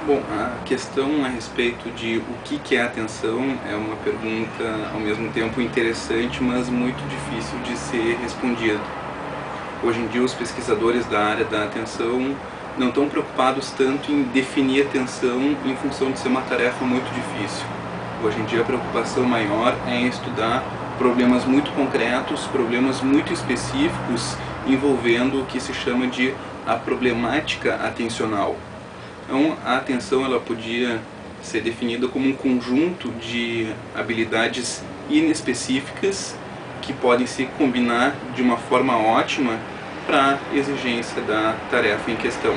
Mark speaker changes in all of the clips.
Speaker 1: Bom, a questão a respeito de o que é atenção é uma pergunta ao mesmo tempo interessante, mas muito difícil de ser respondida. Hoje em dia os pesquisadores da área da atenção não estão preocupados tanto em definir atenção em função de ser uma tarefa muito difícil. Hoje em dia a preocupação maior é em estudar problemas muito concretos, problemas muito específicos envolvendo o que se chama de a problemática atencional. Então, a atenção ela podia ser definida como um conjunto de habilidades inespecíficas que podem se combinar de uma forma ótima para a exigência da tarefa em questão.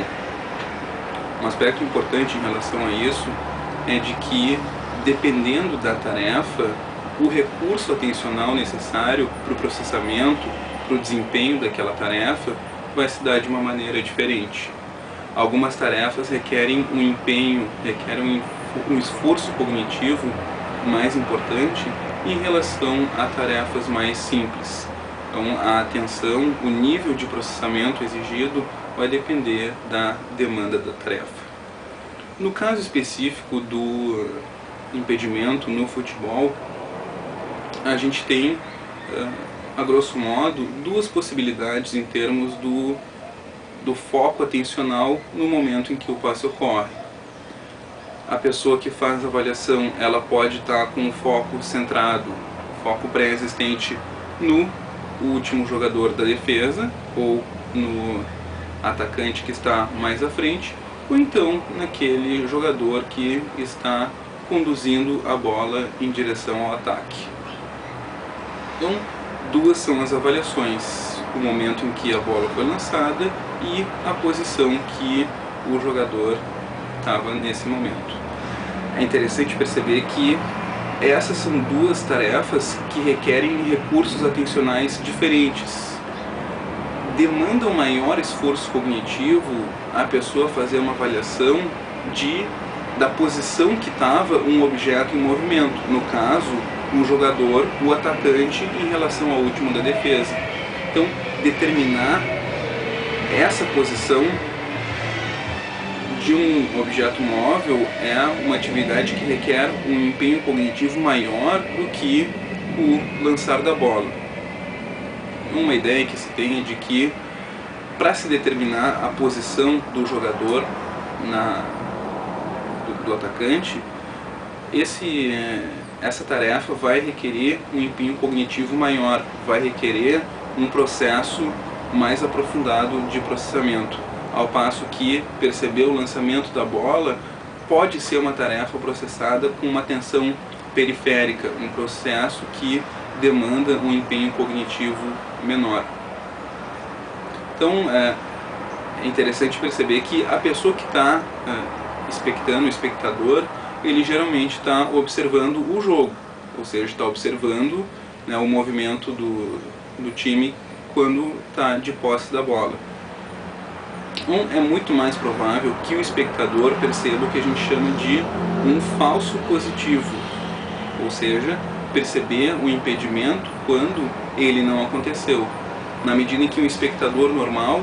Speaker 1: Um aspecto importante em relação a isso é de que, dependendo da tarefa, o recurso atencional necessário para o processamento, para o desempenho daquela tarefa, vai se dar de uma maneira diferente. Algumas tarefas requerem um empenho, requerem um esforço cognitivo mais importante em relação a tarefas mais simples. Então, a atenção, o nível de processamento exigido vai depender da demanda da tarefa. No caso específico do impedimento no futebol, a gente tem, a grosso modo, duas possibilidades em termos do foco atencional no momento em que o passe ocorre. A pessoa que faz a avaliação, ela pode estar com o foco centrado, foco pré-existente no último jogador da defesa, ou no atacante que está mais à frente, ou então naquele jogador que está conduzindo a bola em direção ao ataque. Então, duas são as avaliações: o momento em que a bola foi lançada e a posição que o jogador estava nesse momento. É interessante perceber que essas são duas tarefas que requerem recursos atencionais diferentes. Demanda um maior esforço cognitivo a pessoa fazer uma avaliação da posição que estava um objeto em movimento, no caso, o jogador, o atacante, em relação ao último da defesa. Então, determinar essa posição de um objeto móvel é uma atividade que requer um empenho cognitivo maior do que o lançar da bola. Uma ideia que se tem é de que, para se determinar a posição do jogador, do atacante, essa tarefa vai requerer um empenho cognitivo maior, vai requerer um processo mais aprofundado de processamento, ao passo que perceber o lançamento da bola pode ser uma tarefa processada com uma atenção periférica, um processo que demanda um empenho cognitivo menor. Então, é interessante perceber que a pessoa que está expectando, o espectador, ele geralmente está observando o jogo, ou seja, está observando, né, o movimento do time quando está de posse da bola. Então, é muito mais provável que o espectador perceba o que a gente chama de um falso positivo, ou seja, perceber o impedimento quando ele não aconteceu. Na medida em que um espectador normal,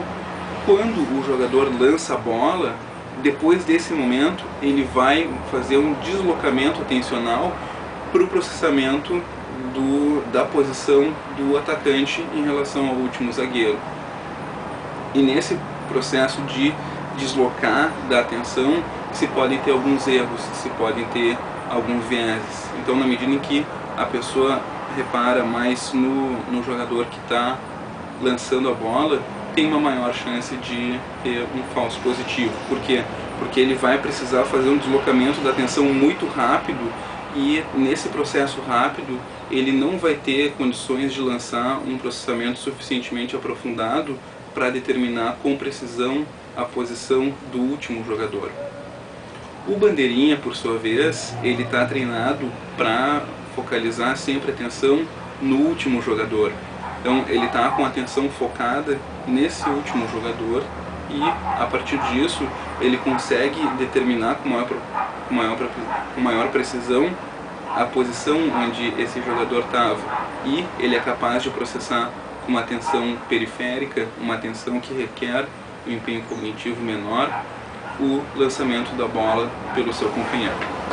Speaker 1: quando o jogador lança a bola, depois desse momento ele vai fazer um deslocamento atencional para o processamento da posição do atacante em relação ao último zagueiro. E nesse processo de deslocar da atenção se podem ter alguns erros, se podem ter alguns vieses. Então, na medida em que a pessoa repara mais no jogador que está lançando a bola, tem uma maior chance de ter um falso positivo. Por quê? Porque ele vai precisar fazer um deslocamento da atenção muito rápido, e nesse processo rápido ele não vai ter condições de lançar um processamento suficientemente aprofundado para determinar com precisão a posição do último jogador. O bandeirinha, por sua vez, ele está treinado para focalizar sempre a atenção no último jogador. Então ele está com a atenção focada nesse último jogador, e a partir disso ele consegue determinar com maior precisão a posição onde esse jogador estava, e ele é capaz de processar com uma atenção periférica, uma atenção que requer um empenho cognitivo menor, o lançamento da bola pelo seu companheiro.